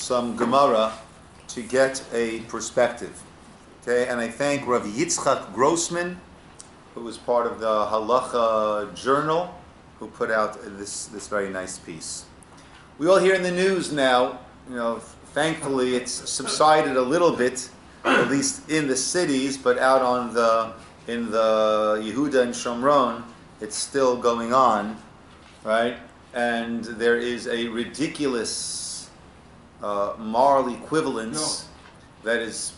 some Gemara to get a perspective. Okay, and I thank Rabbi Yitzchak Grossman, who was part of the Halacha Journal, who put out this very nice piece. We all hear in the news now, thankfully it's subsided a little bit, at least in the cities, but out in the Yehuda and Shomron, it's still going on, right? And there is a ridiculous moral equivalence that is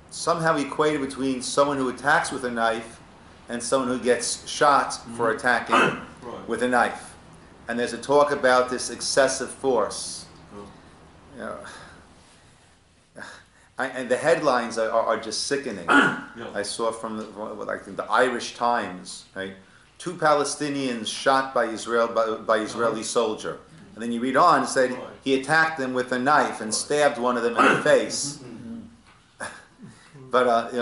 somehow equated between someone who attacks with a knife and someone who gets shot for attacking with a knife. And there's a talk about this excessive force. And the headlines are just sickening. I saw from the Irish Times, right? 2 Palestinians shot by Israeli soldier. And then you read on, it said he attacked them with a knife and stabbed one of them in the face. But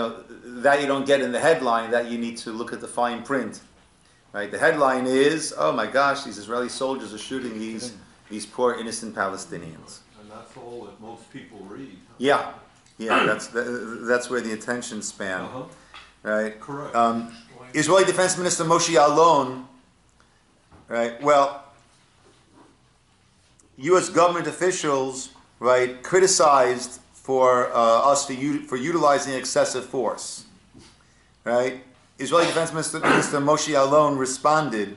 that you don't get in the headline, that you need to look at the fine print. Right? The headline is, oh my gosh, these Israeli soldiers are shooting these poor innocent Palestinians. And that's all that most people read. Yeah, that's where the attention span, right? Correct. Israeli Defense Minister Moshe Yaalon, right? Well, U.S. government officials, right, criticized for us for utilizing excessive force, right? Israeli Defense Minister Moshe Yaalon responded,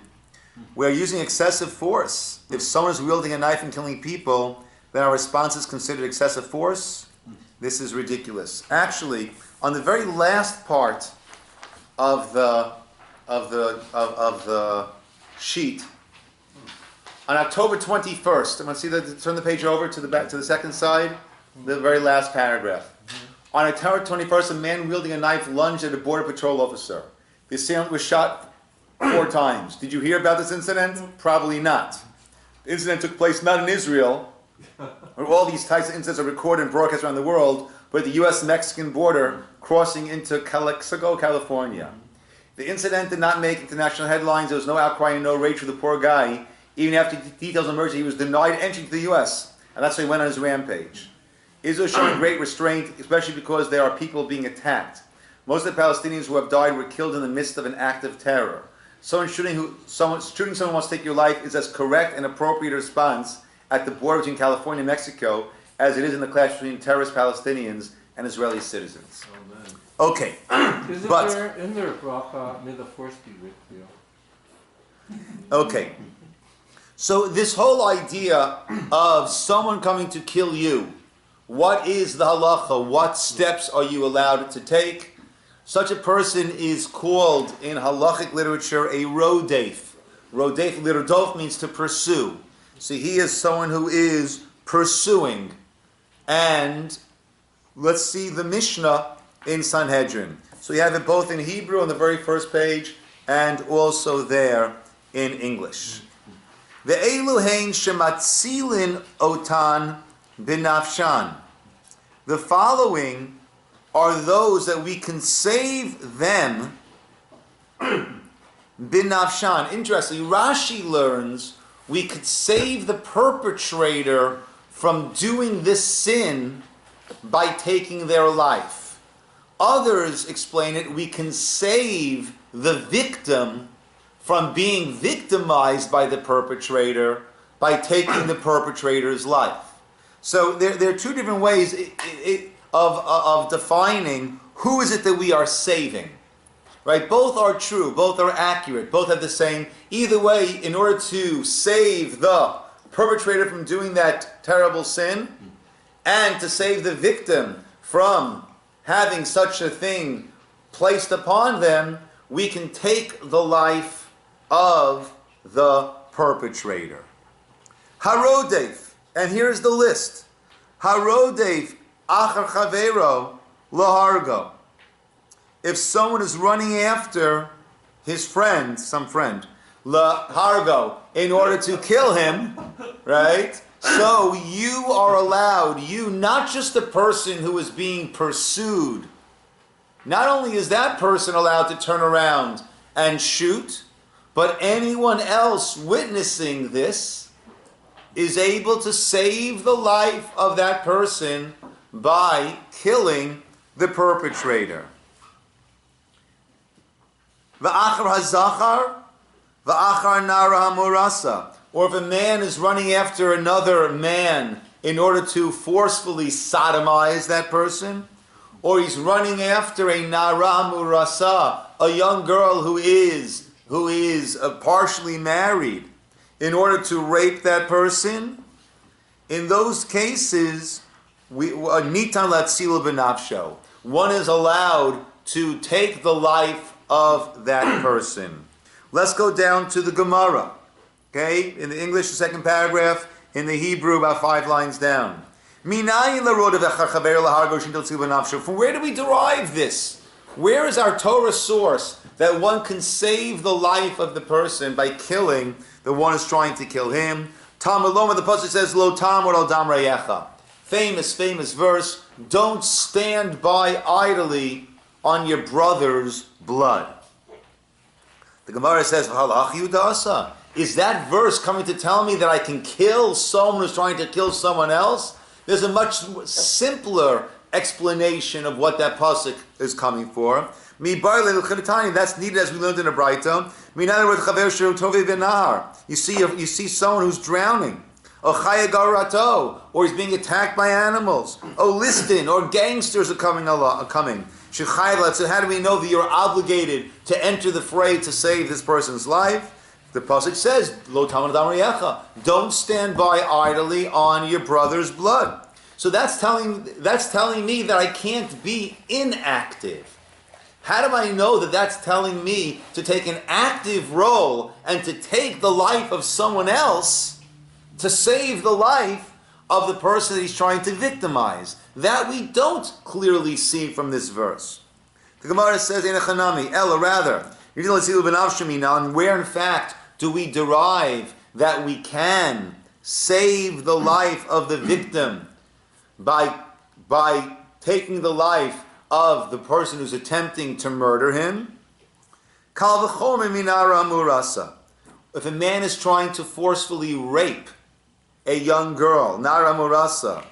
"We are using excessive force. If someone is wielding a knife and killing people, then our response is considered excessive force. This is ridiculous." Actually, on the very last part of the sheet, on October 21st, I'm going to see turn the page over to the second side, the very last paragraph. On October 21st, a man wielding a knife lunged at a border patrol officer. The assailant was shot 4 times. Did you hear about this incident? Probably not. The incident took place not in Israel, where all these types of incidents are recorded and broadcast around the world, but at the U.S.-Mexican border crossing into Calexico, California. The incident did not make international headlines. There was no outcry and no rage for the poor guy. Even after details emerged, he was denied entry to the U.S., and that's why he went on his rampage. Israel is showing great restraint, especially because there are people being attacked. Most of the Palestinians who have died were killed in the midst of an act of terror. Shooting someone who wants to take your life is as correct and appropriate a response at the border between California and Mexico as it is in the clash between terrorist Palestinians and Israeli citizens. Amen. Okay, but in their bracha, may the force be with you. Okay, so this whole idea of someone coming to kill you, what is the halacha? What steps are you allowed to take? Such a person is called in halachic literature a rodef. Rodef, lirodof means to pursue. So he is someone who is pursuing. And let's see the Mishnah in Sanhedrin. So you have it both in Hebrew on the very first page and also there in English. Ve'elu hein shematzilin otan binafshan. The following are those that we can save them binafshan. Interestingly, Rashi learns we could save the perpetrator from doing this sin by taking their life. Others explain it, we can save the victim from being victimized by the perpetrator by taking the perpetrator's life. So there are 2 different ways of defining who is it that we are saving. Right? Both are true, both are accurate, both have the same. Either way, in order to save the perpetrator from doing that terrible sin and to save the victim from having such a thing placed upon them, we can take the life of the perpetrator. Harodef, and here's the list. Harodef achar chavero lahargo. If someone is running after his friend, some friend, lahargo, in order to kill him, right? So you are allowed, not just the person who is being pursued, not only is that person allowed to turn around and shoot, but anyone else witnessing this is able to save the life of that person by killing the perpetrator. V'achar hazachar, v'achar nara hamurasa. Or if a man is running after another man in order to forcefully sodomize that person, or he's running after a nara hamurasa, a young girl who is partially married, in order to rape that person, in those cases, nitan latzilo b'nafsho. One is allowed to take the life of that person. Let's go down to the Gemara. Okay, in the English, the second paragraph. In the Hebrew, about 5 lines down. From where do we derive this? Where is our Torah source that one can save the life of the person by killing the one who's trying to kill him? Tam Aloma, the pasuk says, Lo tam or al dam rayecha. Famous verse. Don't stand by idly on your brother's blood. The Gemara says, is that verse coming to tell me that I can kill someone who's trying to kill someone else? There's a much simpler explanation of what that pasuk is coming for. That's needed as we learned in a Braita. You see someone who's drowning, or he's being attacked by animals, listin, or gangsters are coming. So how do we know that you're obligated to enter the fray to save this person's life? The pasuk says, "Lo tamar dam rayecha." Don't stand by idly on your brother's blood. So that's telling me that I can't be inactive. How do I know that that's telling me to take an active role and to take the life of someone else to save the life of the person that he's trying to victimize? That we don't clearly see from this verse. The Gemara says, "Einachanami," Ella, rather, and where in fact do we derive that we can save the life of the victim by taking the life of the person who's attempting to murder him? Kal v'chomer minara murasa. If a man is trying to forcefully rape a young girl, nara murasa,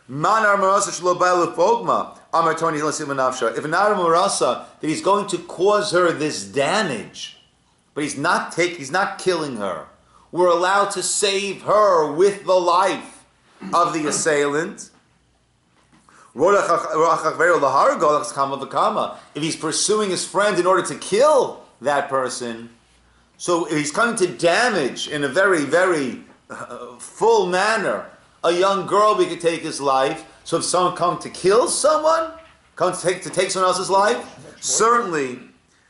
manar murasa shelo ba'al fogma, amar toni lasim nafsha. If a nara murasa that he's going to cause her this damage, but he's not killing her, we're allowed to save her with the life of the assailant. If he's pursuing his friend in order to kill that person, so if he's coming to damage in a very, very full manner a young girl, we could take his life. So if someone comes to kill someone, comes to take someone else's life, certainly,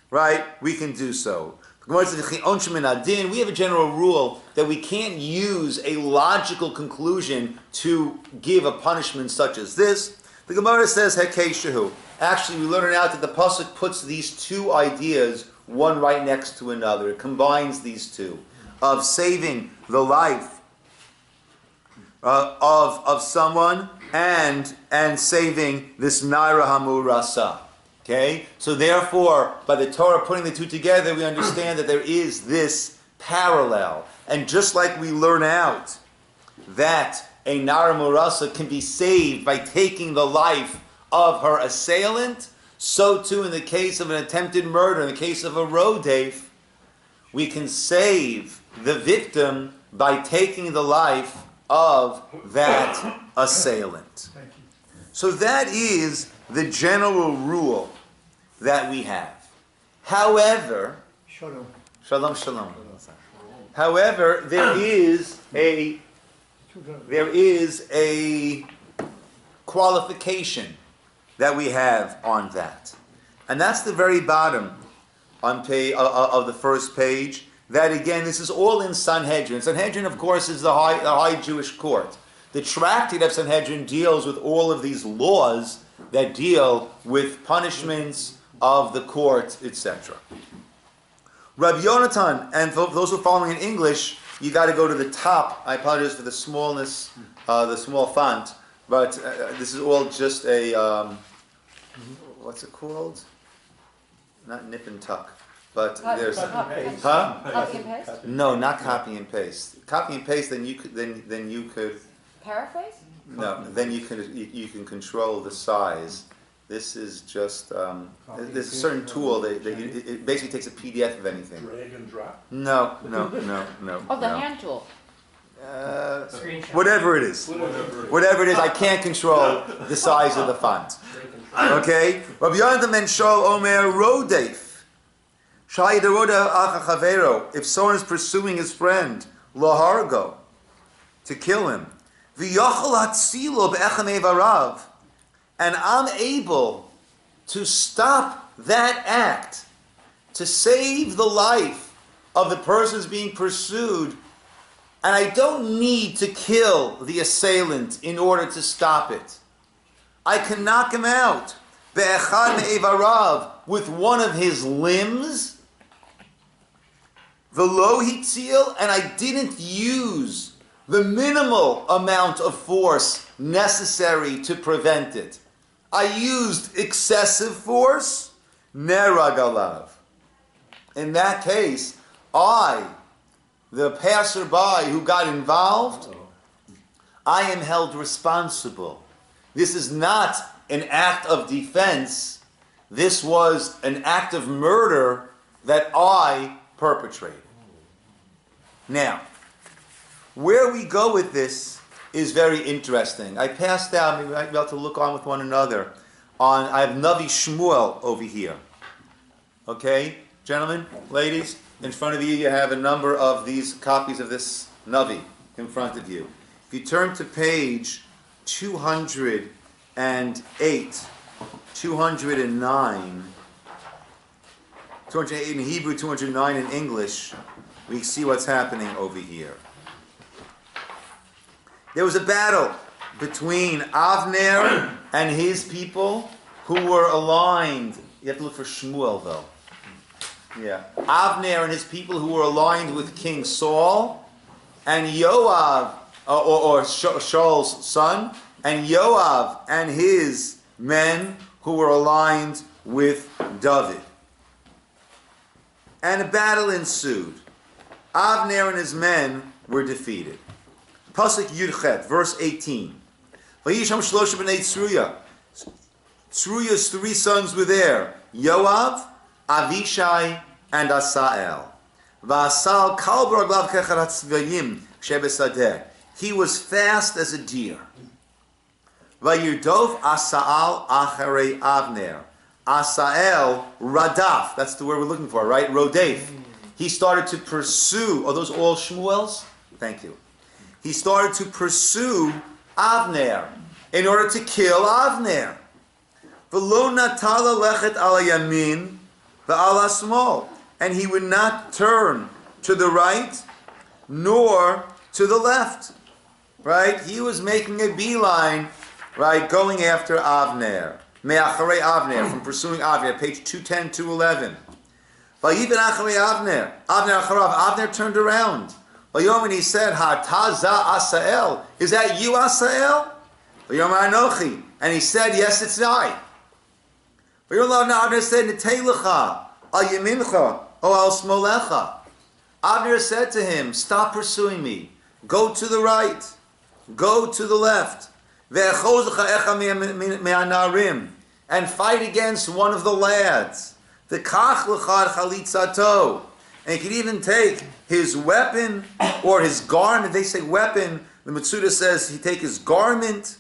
right, we can do so. We have a general rule that we can't use a logical conclusion to give a punishment such as this. The Gemara says, Hekeshahu. Actually, we learn out that the pasuk puts these two ideas one right next to another. It combines these two, of saving the life of someone and saving this naira hamurasa. Okay? So therefore, by the Torah putting the two together, we understand that there is this parallel. And just like we learn out that a naira hamurasa can be saved by taking the life of her assailant, so too in the case of an attempted murder, in the case of a rodef, we can save the victim by taking the life of that assailant. So that is the general rule that we have. However, shalom. However, there is a qualification that we have on that, and that's the very bottom on of the first page. That again, this is all in Sanhedrin. Sanhedrin, of course, is the high Jewish court. The tractate of Sanhedrin deals with all of these laws that deal with punishments of the court, etc. Rabbi Yonatan, and for those who are following in English, you got to go to the top. I apologize for the smallness, the small font, but this is all just a, what's it called? Not nip and tuck. But there's Copy and paste? no, not copy and paste. Copy and paste, then you could Paraphrase? no, then you can control the size. This is just there's a certain tool that it basically takes a PDF of anything. Drag and drop? No. Oh, the hand tool. Whatever it is. Whatever it is, I can't control the size of the font. Okay? Rabbi Yonatan ben Shaul Omer Rodef. If someone is pursuing his friend, Lahargo, to kill him, and I'm able to stop that act, to save the life of the person being pursued, and I don't need to kill the assailant in order to stop it. I can knock him out with one of his limbs, v'lo hitzil, and I didn't use the minimal amount of force necessary to prevent it. I used excessive force, nerag alav. In that case, I, the passerby who got involved, I am held responsible. This is not an act of defense. This was an act of murder that I perpetrated. Now, where we go with this is very interesting. I passed out, maybe I might be able to look on with one another. I have Navi Shmuel over here. Okay, gentlemen, ladies, in front of you, you have a number of these copies of this Navi in front of you. If you turn to page 208, 209, 208 in Hebrew, 209 in English, we see what's happening over here. There was a battle between Avner and his people who were aligned. You have to look for Shmuel, though. Yeah. Avner and his people who were aligned with King Saul, and Yoav, or Shaul's son, and Yoav and his men who were aligned with David. And a battle ensued. Avner and his men were defeated. Pasuk Yudchet, verse 18. Vayisham shlosha b'nei Tzruya. Tzruya's three sons were there: Yoav, Avishai, and Asael. V'asal kal b'raglav kechad hatzvayim shebesadeh. He was fast as a deer. Vayirdof Asael acharei Avner. Asael radaf. That's the word we're looking for, right? Rodef. He started to pursue. Are those all Shmuels? Thank you. He started to pursue Avner in order to kill Avner. V'lo natala lechet ala yamin v'ala small, and he would not turn to the right nor to the left. Right? He was making a beeline, right, going after Avner. Me'acharei Avner, from pursuing Avner, page 210, 211. Vayibin acharei Avner. Avner acharav. Avner turned around. Vayom, he said, Hataza Asael. Is that you, Asael? Vayom Anochi. And he said, yes, it's I. Vayom Avner said, Neteilecha, al yemincha, o al smolecha. Avner said to him, stop pursuing me. Go to the right. Go to the left. And fight against one of the lads. The kach l'chad chalitzato. And he could even take his weapon or his garment. They say weapon. The Mitzuda says he take his garment.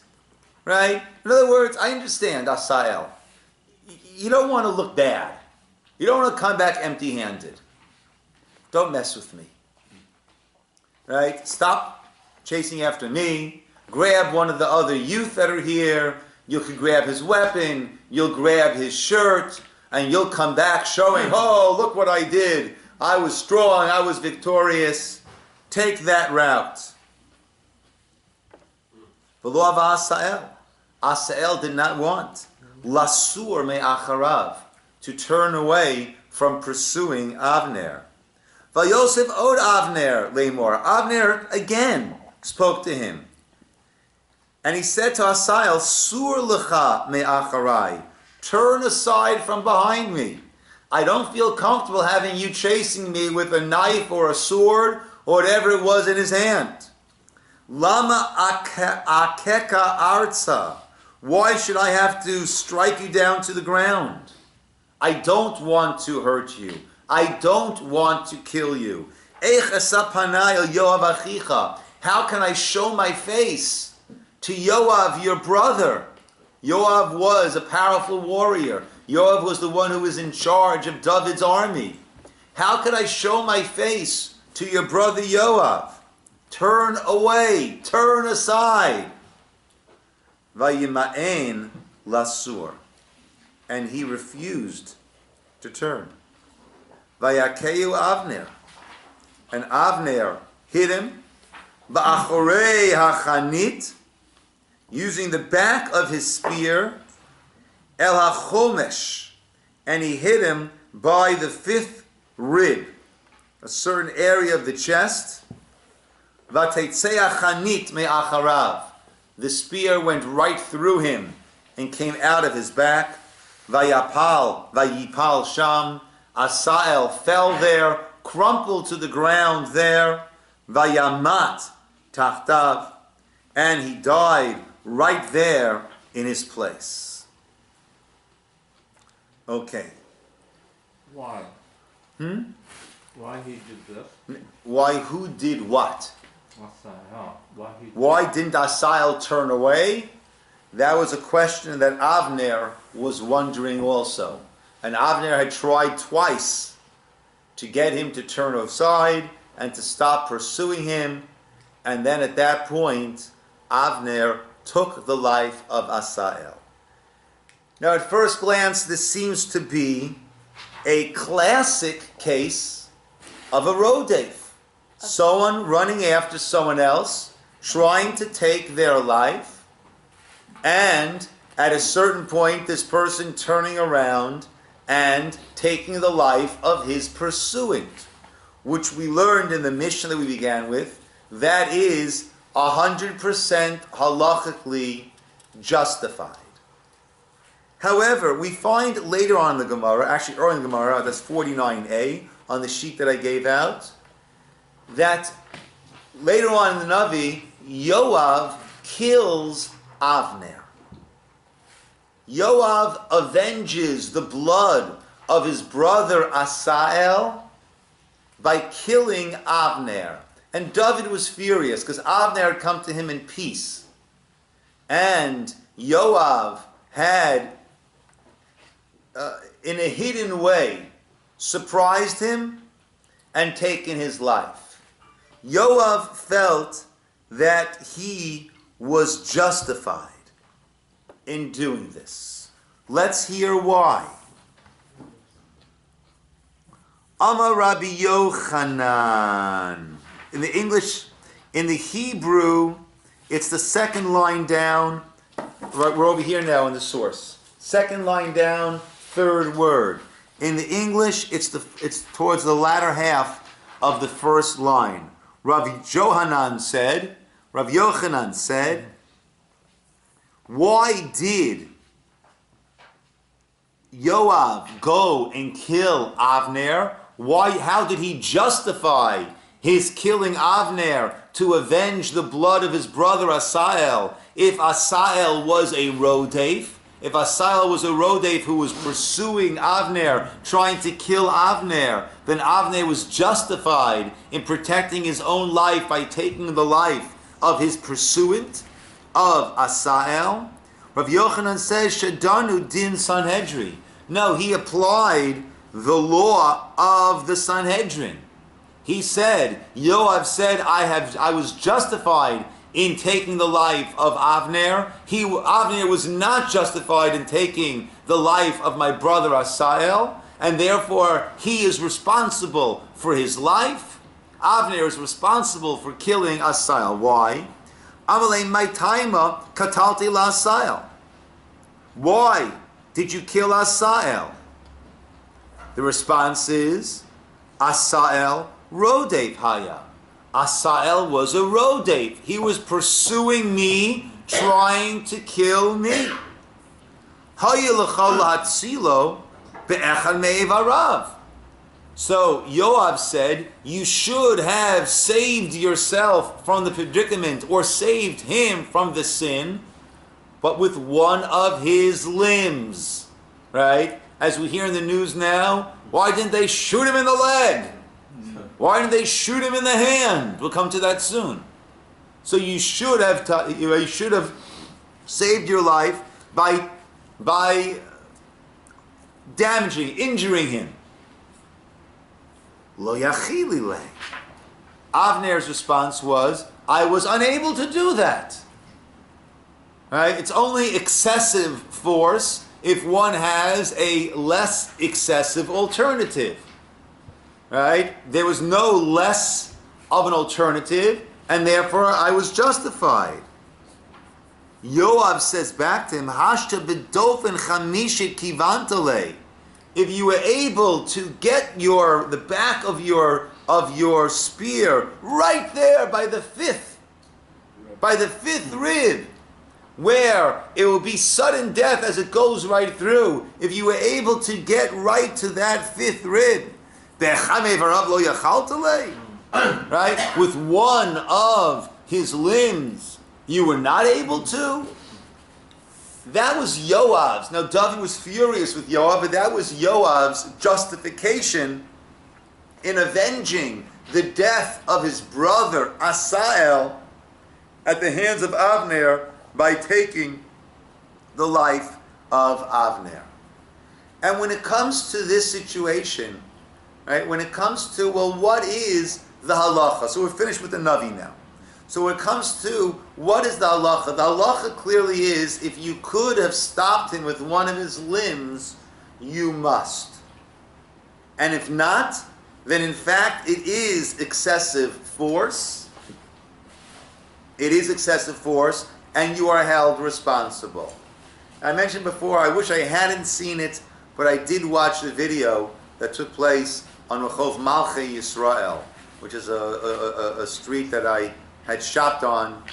Right? In other words, I understand, Asael. You don't want to look bad. You don't want to come back empty-handed. Don't mess with me. Right? Stop chasing after me. Grab one of the other youth that are here. You can grab his weapon. You'll grab his shirt. And you'll come back showing, oh, look what I did. I was strong. I was victorious. Take that route. V'lo ava Asael. Asael did not want lasur me'acharav, to turn away from pursuing Avner. Vayosef od Avner leimor. Avner again spoke to him. And he said to Asael, sur lecha me'acharai. Turn aside from behind me. I don't feel comfortable having you chasing me with a knife or a sword or whatever it was in his hand. Lama akeka arza. Why should I have to strike you down to the ground? I don't want to hurt you. I don't want to kill you. How can I show my face to Yoav, your brother? Yoav was a powerful warrior. Yoav was the one who was in charge of David's army. How could I show my face to your brother Yoav? Turn away, turn aside. Vayima'en lasur. And he refused to turn. Vayakeu Avner. And Avner hit him. Ba'achorei hachanit. Using the back of his spear. El hachomesh. And he hit him by the fifth rib. A certain area of the chest. Vateitzei hachanit me'acharav. The spear went right through him and came out of his back. Vayipal sham. Asael fell there, crumpled to the ground there. Vayamat tachtav. And he died right there in his place. Okay. Why? Why he did this? Why? Who did what? Why didn't Asael turn away? That was a question that Avner was wondering also. And Avner had tried twice to get him to turn aside and to stop pursuing him. And then at that point, Avner took the life of Asael. Now at first glance, this seems to be a classic case of a rodef. Someone running after someone else, trying to take their life, and at a certain point, this person turning around and taking the life of his pursuant, which we learned in the mission that we began with, that is 100% halachically justified. However, we find later on in the Gemara, actually early in the Gemara, that's 49a, on the sheet that I gave out, that later on in the Navi, Yoav kills Avner. Yoav avenges the blood of his brother Asael by killing Avner. And David was furious because Avner had come to him in peace. And Yoav had, in a hidden way, surprised him and taken his life. Yoav felt that he was justified in doing this. Let's hear why. Amar Rabbi Yochanan. In the English, in the Hebrew, it's the second line down. Right, we're over here now in the source. Second line down, third word. In the English, it's towards the latter half of the first line. Rabbi Yochanan said, why did Yoav go and kill Avner? How did he justify his killing Avner to avenge the blood of his brother Asael? If Asael was a rodef, if Asael was a rodef who was pursuing Avner, trying to kill Avner, then Avner was justified in protecting his own life by taking the life of his pursuant, of Asael. Rav Yochanan says, Shadanu din Sanhedrin. No, he applied the law of the Sanhedrin. He said, Yoav said, I was justified in taking the life of Avner. Avner was not justified in taking the life of my brother Asael, and therefore he is responsible for his life. Avner is responsible for killing Asael. Why? Amalei my taima katalti la Asael. Why did you kill Asael? The response is, Asael rodef haya. Asael was a rodef. He was pursuing me, trying to kill me. Haya l'chal hatzilo be'echad me'evarav. So Yoav said, you should have saved yourself from the predicament or saved him from the sin, but with one of his limbs. Right? As we hear in the news now, why didn't they shoot him in the leg? Why didn't they shoot him in the hand? We'll come to that soon. So you should have saved your life by damaging, injuring him. Lo yachili le. Avner's response was, I was unable to do that. Right? It's only excessive force if one has a less excessive alternative. Right? There was no less of an alternative, and therefore I was justified. Yoav says back to him, Hashta bedofen chamishit kivantale. If you were able to get the back of your spear right there by the fifth rib, where it will be sudden death as it goes right through, if you were able to get right to that fifth rib, right, with one of his limbs, you were not able to. That was Yoav's. Now David was furious with Yoav, but that was Yoav's justification in avenging the death of his brother Asael at the hands of Avner by taking the life of Avner. And when it comes to this situation, right, when it comes to, well, what is the halacha? So we're finished with the Navi now. So when it comes to what is the halacha clearly is, if you could have stopped him with one of his limbs, you must. And if not, then in fact it is excessive force. It is excessive force, and you are held responsible. I mentioned before, I wish I hadn't seen it, but I did watch the video that took place on Rehov Malchei Yisroel, which is a street that I had shopped on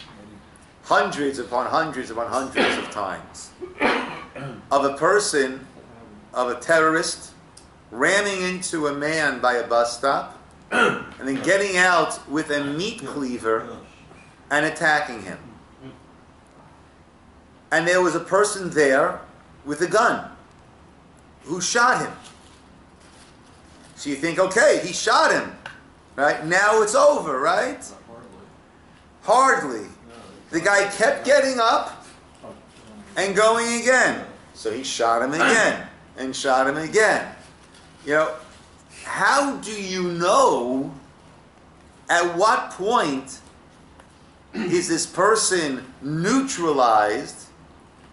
hundreds upon hundreds upon hundreds of times, of a person, of a terrorist, ramming into a man by a bus stop, and then getting out with a meat cleaver and attacking him. And there was a person there with a gun who shot him. So you think, okay, he shot him, right? Now it's over, right? Hardly. The guy kept getting up and going again. So he shot him again and shot him again. You know, how do you know at what point is this person neutralized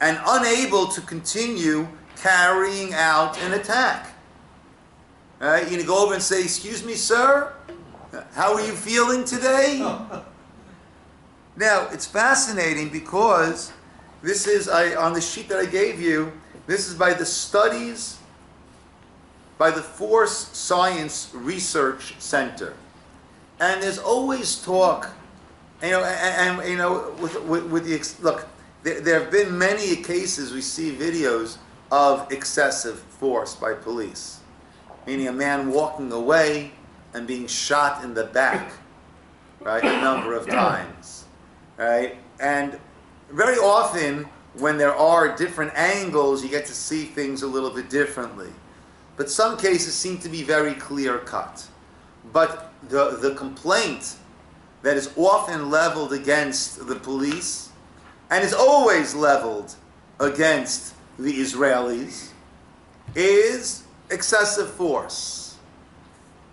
and unable to continue carrying out an attack? Right? You go over and say, excuse me, sir, how are you feeling today? Now, it's fascinating because this is, on the sheet that I gave you, this is by the studies, by the Force Science Research Center. And there's always talk, with the, look, there have been many cases, we see videos of excessive force by police. Meaning a man walking away and being shot in the back, right, a number of times. Right? And very often, when there are different angles, you get to see things a little bit differently. But some cases seem to be very clear-cut. But the complaint that is often leveled against the police, and is always leveled against the Israelis, is excessive force.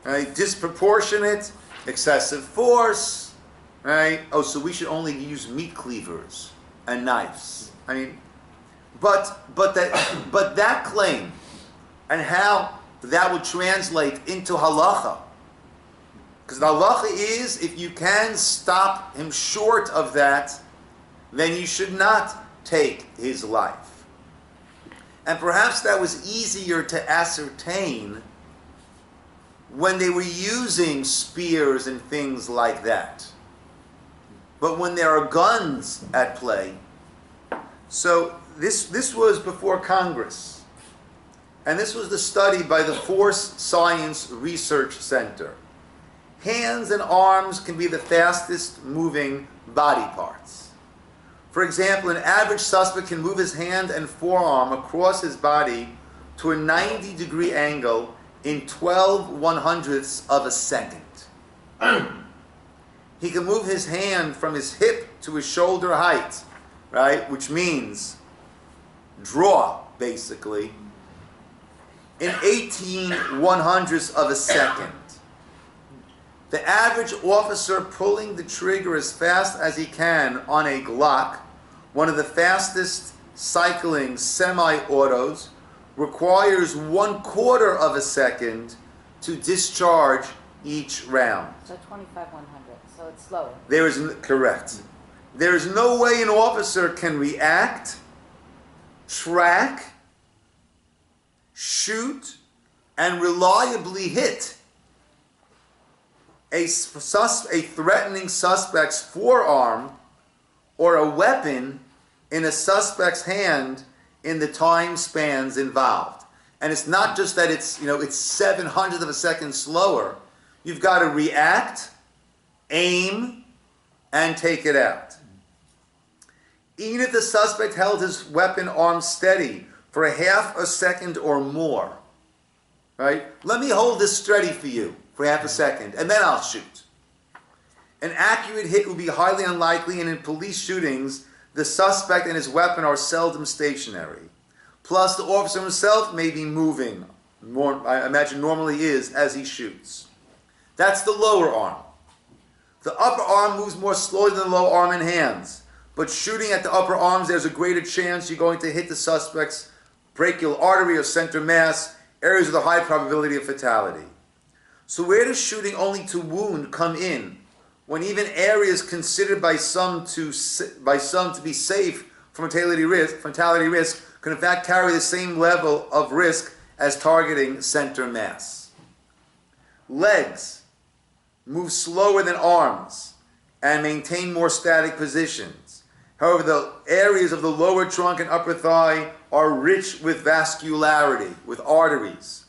Right? Disproportionate, excessive force. Right? Oh, so we should only use meat cleavers and knives. I mean, but that claim and how that would translate into halacha, because the halacha is, if you can stop him short of that, then you should not take his life. And perhaps that was easier to ascertain when they were using spears and things like that. But when there are guns at play, so this was before Congress. And this was the study by the Force Science Research Center. Hands and arms can be the fastest moving body parts. For example, an average suspect can move his hand and forearm across his body to a 90-degree angle in 12/100ths of a second. He can move his hand from his hip to his shoulder height, right? Which means draw, basically, in 18/100ths of a second. The average officer pulling the trigger as fast as he can on a Glock, one of the fastest cycling semi-autos, requires 1/4 of a second to discharge each round. So 25/100. So it's slower. Correct. There is no way an officer can react, track, shoot, and reliably hit a threatening suspect's forearm or a weapon in a suspect's hand in the time spans involved. And it's not just that it's 7/100 of a second slower. You've got to react, aim, and take it out. Even if the suspect held his weapon arm steady for a half a second or more, right? Let me hold this steady for you for half a second, and then I'll shoot. An accurate hit would be highly unlikely, and in police shootings, the suspect and his weapon are seldom stationary. Plus, the officer himself may be moving, I imagine normally is, as he shoots. That's the lower arm. The upper arm moves more slowly than the lower arm and hands, but shooting at the upper arms, there's a greater chance you're going to hit the suspect's brachial artery or center mass, areas with a high probability of fatality. So where does shooting only to wound come in, when even areas considered by some to be safe from fatality risk can in fact carry the same level of risk as targeting center mass? Legs move slower than arms and maintain more static positions. However, the areas of the lower trunk and upper thigh are rich with vascularity, with arteries.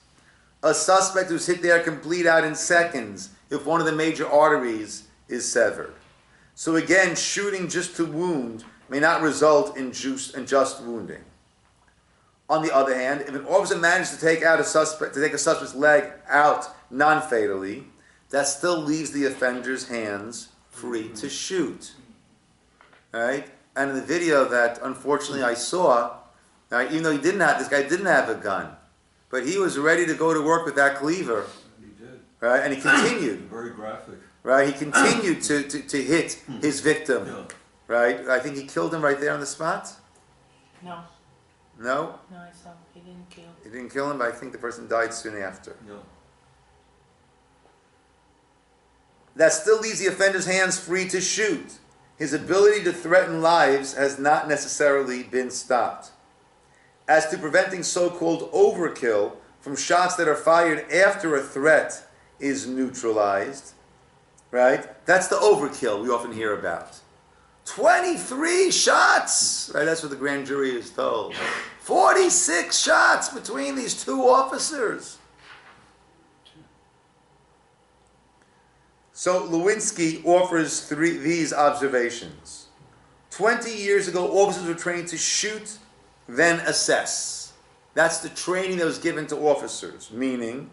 A suspect who's hit there can bleed out in seconds if one of the major arteries is severed. So again, shooting just to wound may not result in just wounding. On the other hand, if an officer manages to take a suspect's leg out non-fatally, that still leaves the offender's hands free to shoot. Right? And in the video that unfortunately I saw, even though this guy didn't have a gun, but he was ready to go to work with that cleaver. He did. Right? And he continued. Very graphic. Right? He continued to hit his victim. Yeah. Right? I think he killed him right there on the spot. No. No? No, I saw. He didn't kill. He didn't kill him, but I think the person died soon after. Yeah. That still leaves the offender's hands free to shoot. His ability to threaten lives has not necessarily been stopped. As to preventing so-called overkill from shots that are fired after a threat is neutralized, right? That's the overkill we often hear about. 23 shots, right? That's what the grand jury is told. 46 shots between these two officers. So Lewinsky offers these observations. 20 years ago, officers were trained to shoot, then assess. That's the training that was given to officers, meaning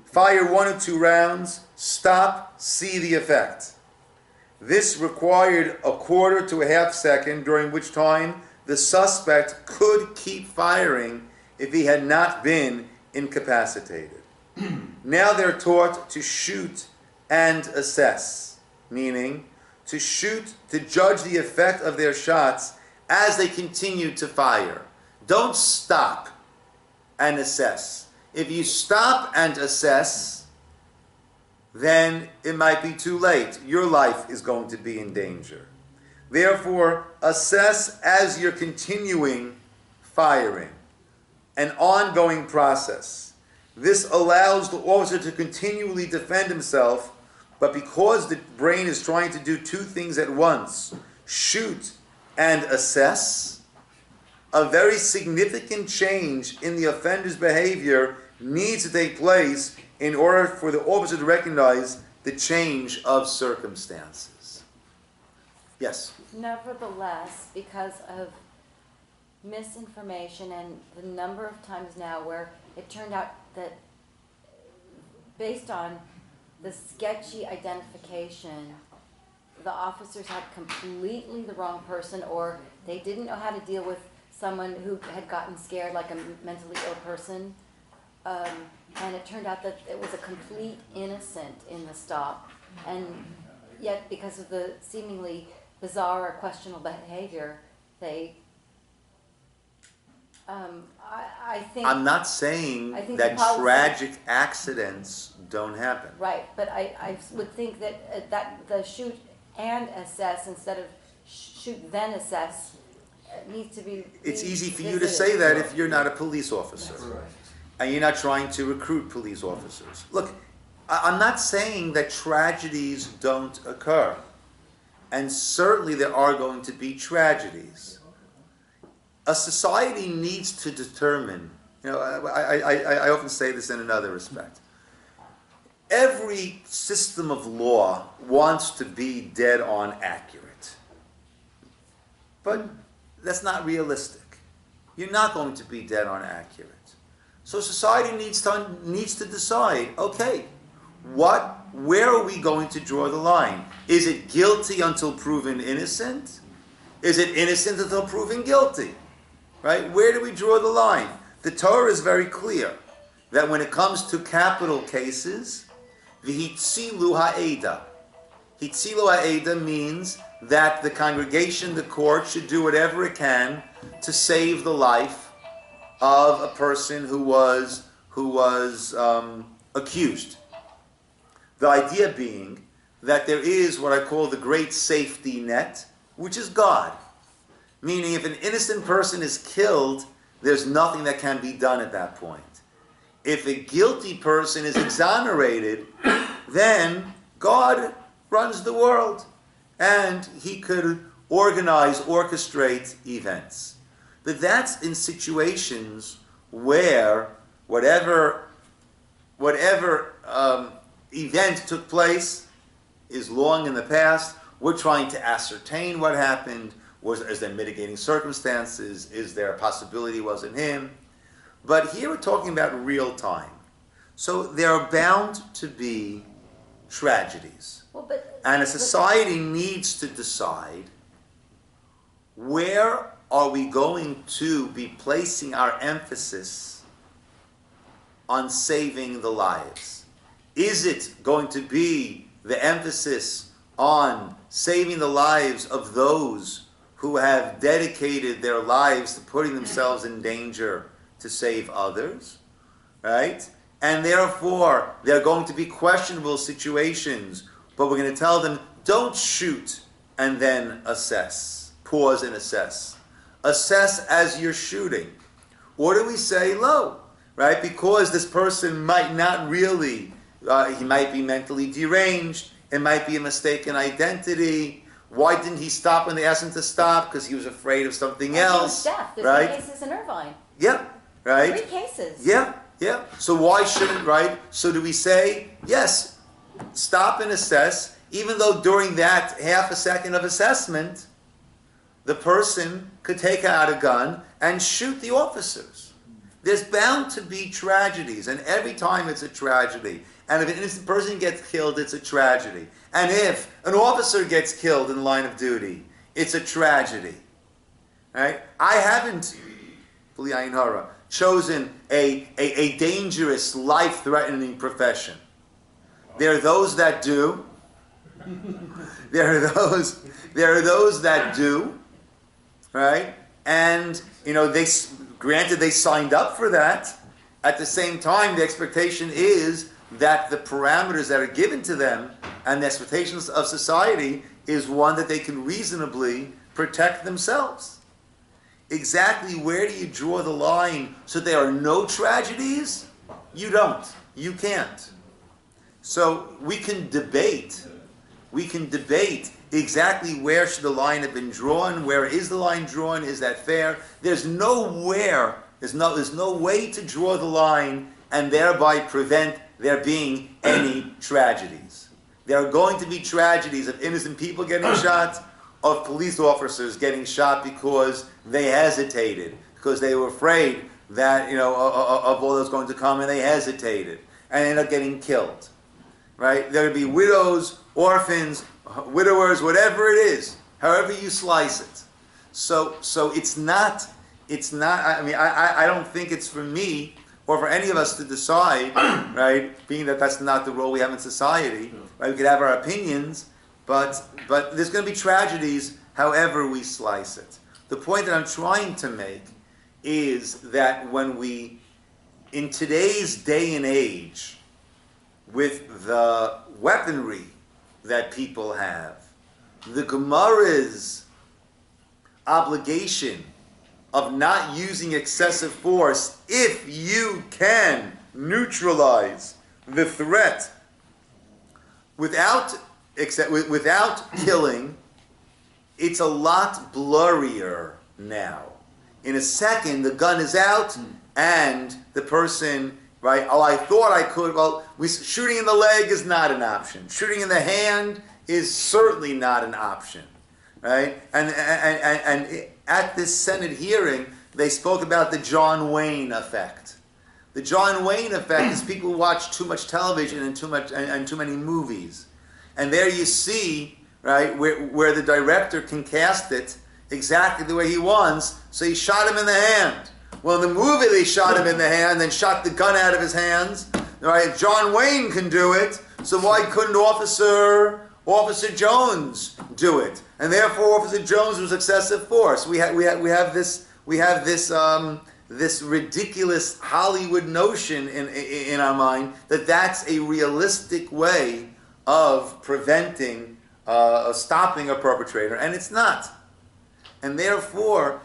fire 1 or 2 rounds, stop, see the effect. This required a quarter to a half second, during which time the suspect could keep firing if he had not been incapacitated. Now they're taught to shoot and assess, meaning to shoot to judge the effect of their shots as they continue to fire. Don't stop and assess. If you stop and assess, then it might be too late. Your life is going to be in danger. Therefore, assess as you're continuing firing, an ongoing process. This allows the officer to continually defend himself, but because the brain is trying to do 2 things at once, shoot and assess, a very significant change in the offender's behavior needs to take place in order for the officer to recognize the change of circumstances. Yes? Nevertheless, because of misinformation and the number of times now where it turned out that based on the sketchy identification, the officers had completely the wrong person, or they didn't know how to deal with someone who had gotten scared, like a mentally ill person. And it turned out that it was a complete innocent in the stop. And yet, because of the seemingly bizarre or questionable behavior, they, I think... I'm not saying think that the policy- tragic accidents don't happen. Right, but I would think that that the shoot and assess instead of shoot then assess needs to be. It's easy for you to revisited. say that if you're not a police officer. That's right. And you're not trying to recruit police officers. Look, I'm not saying that tragedies don't occur. And certainly there are going to be tragedies. A society needs to determine, I often say this in another respect. Every system of law wants to be dead on accurate. But that's not realistic. You're not going to be dead on accurate. So society needs to decide, okay, where are we going to draw the line? Is it guilty until proven innocent? Is it innocent until proven guilty? Right? Where do we draw the line? The Torah is very clear that when it comes to capital cases, v'hitzilu ha'eda. Hitzilu ha'eda means that the congregation, the court, should do whatever it can to save the life of a person who was accused. The idea being that there is what I call the great safety net, which is God. Meaning if an innocent person is killed, there's nothing that can be done at that point. If a guilty person is exonerated, then God runs the world. And he could orchestrate events. But that's in situations where whatever event took place is long in the past. We're trying to ascertain what happened. Is there mitigating circumstances? Is there a possibility it wasn't him? But here we're talking about real time. So there are bound to be tragedies. And a society needs to decide where are we going to be placing our emphasis on saving the lives? Is it going to be the emphasis on saving the lives of those who have dedicated their lives to putting themselves in danger to save others, right? And therefore, there are going to be questionable situations, but we're going to tell them, don't shoot and then assess. Pause and assess. Assess as you're shooting. Or do we say low, right? Because this person might not really, he might be mentally deranged, it might be a mistaken identity. Why didn't he stop when they asked him to stop? Because he was afraid of something else. Death. There's right? 3 cases in Irvine. Yeah, right? 3 cases. Yeah. So why shouldn't, right? So do we say, yes, stop and assess, even though during that half a second of assessment, the person could take out a gun and shoot the officers. There's bound to be tragedies, and every time it's a tragedy. And if an innocent person gets killed, it's a tragedy. And if an officer gets killed in line of duty, it's a tragedy. Right? I haven't, chosen a dangerous, life-threatening profession. There are those that do. There are those that do. Right? And, they signed up for that. At the same time, the expectation is that the parameters that are given to them and the expectations of society is one that they can reasonably protect themselves. Exactly where do you draw the line so there are no tragedies? You don't. You can't. So we can debate exactly where should the line have been drawn, where is the line drawn, is that fair? There's no way to draw the line and thereby prevent there being any tragedies. There are going to be tragedies of innocent people getting shot, of police officers getting shot because they hesitated, because they were afraid that, of all that's going to come, and they hesitated, and ended up getting killed. Right? There will be widows, orphans, widowers, whatever it is, however you slice it. So it's not, I don't think it's for me or for any of us to decide, right, being that that's not the role we have in society, right? We could have our opinions, but there's going to be tragedies however we slice it. The point that I'm trying to make is that when we, in today's day and age, with the weaponry that people have, the Gemara's obligation of not using excessive force if you can neutralize the threat without killing, it's a lot blurrier now. In a second, the gun is out and the person, right? Oh, I thought I could. Well, shooting in the leg is not an option. Shooting in the hand is certainly not an option, right? And at this Senate hearing, they spoke about the John Wayne effect. The John Wayne effect is people who watch too much television and too many movies, and there you see, right, where the director can cast it exactly the way he wants. So he shot him in the hand. Well, in the movie they shot him in the hand, then shot the gun out of his hands. Right? John Wayne can do it, so why couldn't Officer Jones do it? And therefore, Officer Jones was excessive force. We have this ridiculous Hollywood notion in our mind that that's a realistic way of preventing, stopping a perpetrator, and it's not. And therefore,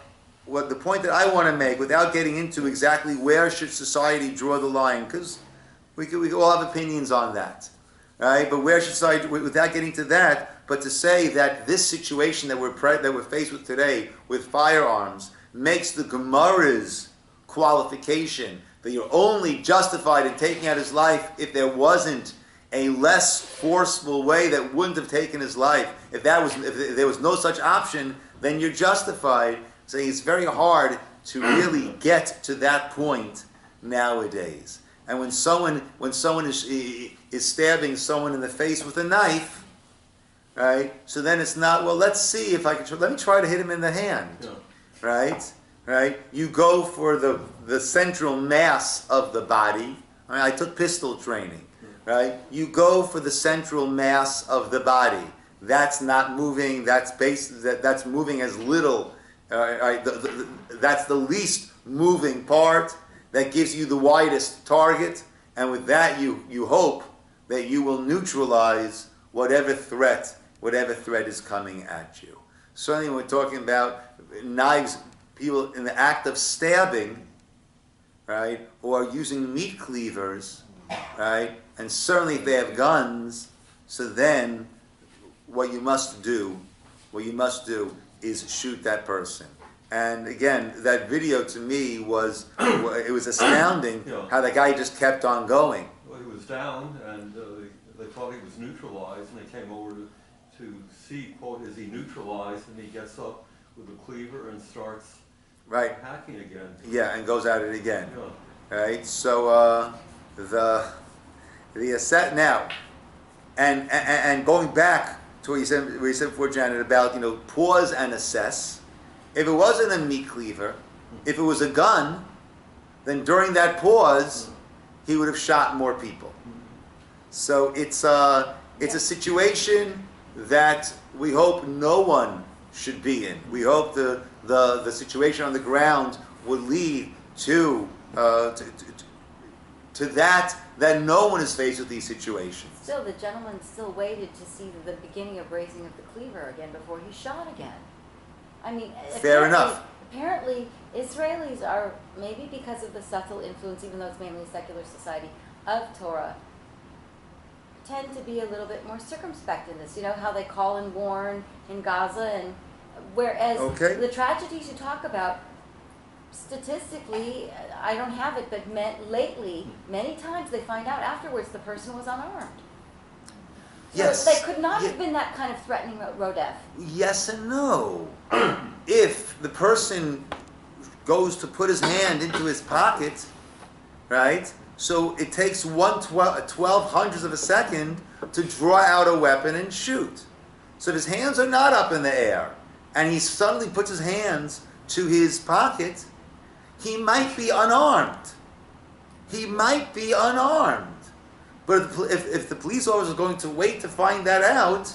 the point that I want to make, without getting into exactly where should society draw the line, because we all have opinions on that, right? But where should society, without getting to that, but to say that this situation that we're faced with today with firearms makes the Gemara's qualification that you're only justified in taking out his life if there wasn't a less forceful way that wouldn't have taken his life. If there was no such option, then you're justified. So it's very hard to really get to that point nowadays. And when someone is stabbing someone in the face with a knife, right? So then it's not, well, let's see if I can. Let me try to hit him in the hand, right? Right? You go for the central mass of the body. I took pistol training, right? You go for the central mass of the body. That's not moving. That's moving as little. That's the least moving part. That gives you the widest target, and with that, you hope that you will neutralize whatever threat is coming at you. Certainly, when we're talking about knives, people in the act of stabbing, right, or using meat cleavers, right, and certainly if they have guns, so then what you must do is shoot that person. And again, that video to me was astounding how the guy just kept on going. Well, he was down, and they thought he was neutralized, and they came over to see, quote, is he neutralized? And he gets up with a cleaver and starts hacking again. Yeah, and goes at it again. Yeah. Right? So the asset now, and going back to what you said before, Janet, about pause and assess. If it wasn't a meat cleaver, if it was a gun, then during that pause, he would have shot more people. So it's a situation that we hope no one should be in. We hope the situation on the ground would lead to that no one is faced with these situations. Still, the gentleman still waited to see the beginning of raising of the cleaver again before he shot again. I mean, fair enough. Apparently, Israelis are, maybe because of the subtle influence, even though it's mainly a secular society, of Torah, tend to be a little bit more circumspect in this. You know how they call and warn in Gaza, and whereas the tragedies you talk about, statistically, I don't have it, but lately, many times they find out afterwards the person was unarmed. So Yes. they could not have been that kind of threatening rodef. Yes and no. If the person goes to put his hand into his pocket, right? So it takes 1/1200th of a second to draw out a weapon and shoot. So if his hands are not up in the air, and he suddenly puts his hands to his pocket, he might be unarmed. He might be unarmed. But if the police officer is going to wait to find that out,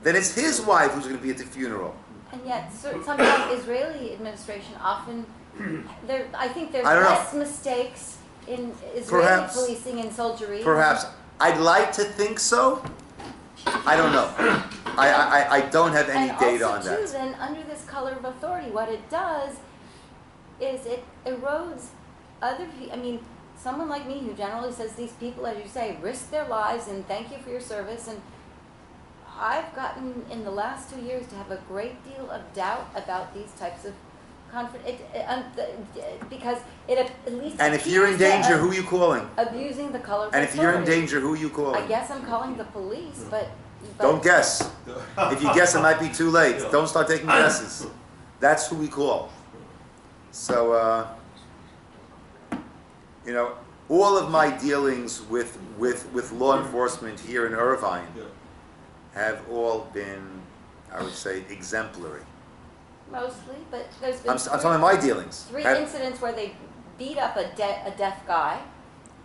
then it's his wife who's going to be at the funeral. And yet, sometimes Israeli administration often, I think there's I don't less know. mistakes in Israeli policing and soldiery. Perhaps. I'd like to think so. I don't know. I don't have any data on that. And also, too, then, under this color of authority, what it does is it erodes other people. I mean, someone like me who generally says these people, as you say, risk their lives and thank you for your service. And I've gotten, in the last 2 years, to have a great deal of doubt about these types of because it at least. And if you're in danger, who are you calling? Abusing the color of And authority. if you're in danger, who are you calling? I guess I'm calling the police, but Don't guess. If you guess, it might be too late. Don't start taking guesses. That's who we call. So, all of my dealings with law enforcement here in Irvine have all been, I would say, exemplary. mostly, but there's been I'm talking about my dealings. three incidents where they beat up a deaf guy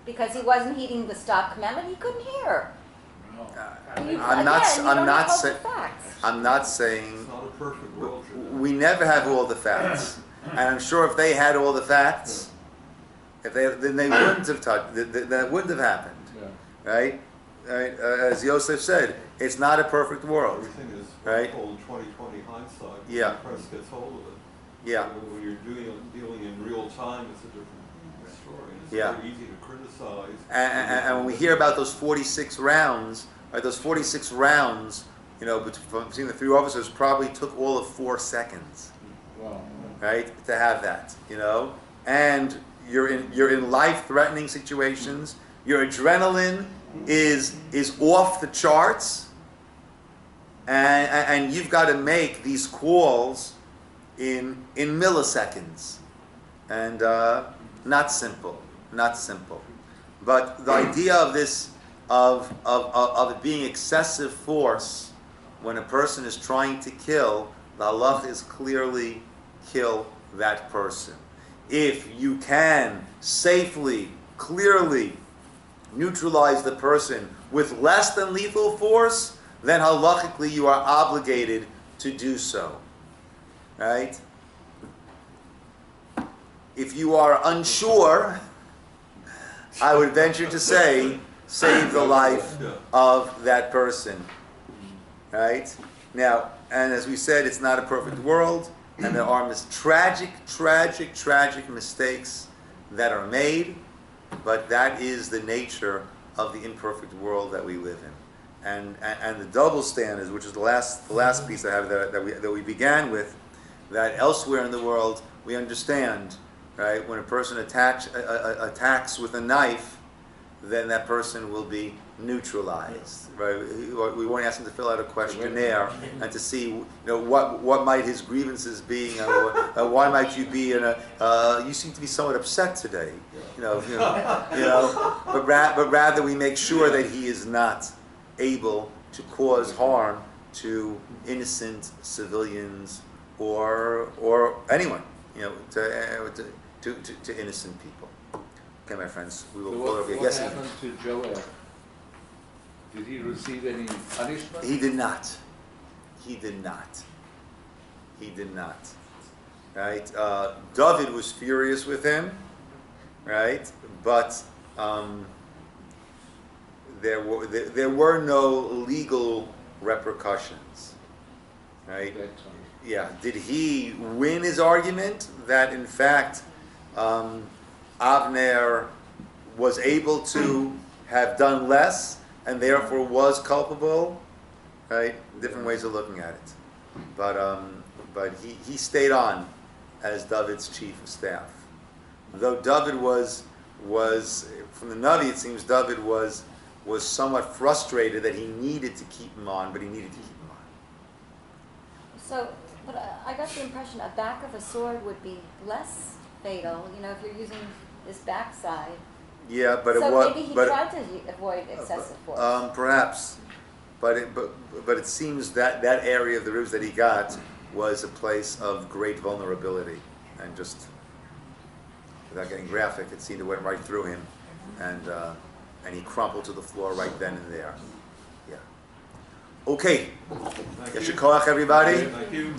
because he wasn't heeding the stop commandment. He couldn't hear. I'm not saying. It's not a perfect world. We never have all the facts, and I'm sure if they had all the facts, then they wouldn't have that wouldn't have happened, right? As Yosef said, it's not a perfect world. Everything is right? called 20/20 hindsight. Yeah. The press gets hold of it. Yeah. So when you're dealing in real time, it's a different story. It's Yeah. very easy to criticize. And when we hear about those 46 rounds, right, those 46 rounds, between the three officers probably took all of 4 seconds, right, to have that, and you're in life-threatening situations. Your adrenaline is off the charts, and you've got to make these calls in milliseconds, and not simple. But the idea of this of it being excessive force when a person is trying to kill, the halach is clearly kill that person. If you can safely, clearly neutralize the person with less than lethal force, then halachically you are obligated to do so. Right? If you are unsure, I would venture to say, save the life of that person. Right? Now, and as we said, it's not a perfect world, and there are tragic mistakes that are made, but that is the nature of the imperfect world that we live in. And the double standards, which is the last piece I have that we began with, that elsewhere in the world we understand, right? When a person attacks with a knife, then that person will be neutralized, right? We won't ask him to fill out a questionnaire and to see, what might his grievances be, why might you be you seem to be somewhat upset today, but rather we make sure that he is not able to cause harm to innocent civilians or anyone, to innocent people. Okay, my friends, we will follow up. What happened to Joab? Did he receive any punishment? He did not. Right? David was furious with him, right? But there were no legal repercussions, right? Yeah. Did he win his argument that in fact Avner was able to have done less and therefore was culpable. Right? Different ways of looking at it. But he stayed on as David's chief of staff. Though David was from the Navi, it seems David was somewhat frustrated that he needed to keep him on, but he needed to keep him on. So, but I got the impression a back of a sword would be less fatal, if you're using this backside. Yeah, but so it was. Maybe he tried to avoid excessive force. Perhaps, but it seems that area of the ribs that he got was a place of great vulnerability, and just without getting graphic, it seemed it went right through him, and he crumpled to the floor right then and there. Yeah. Okay. Yesher koach, everybody. Thank you.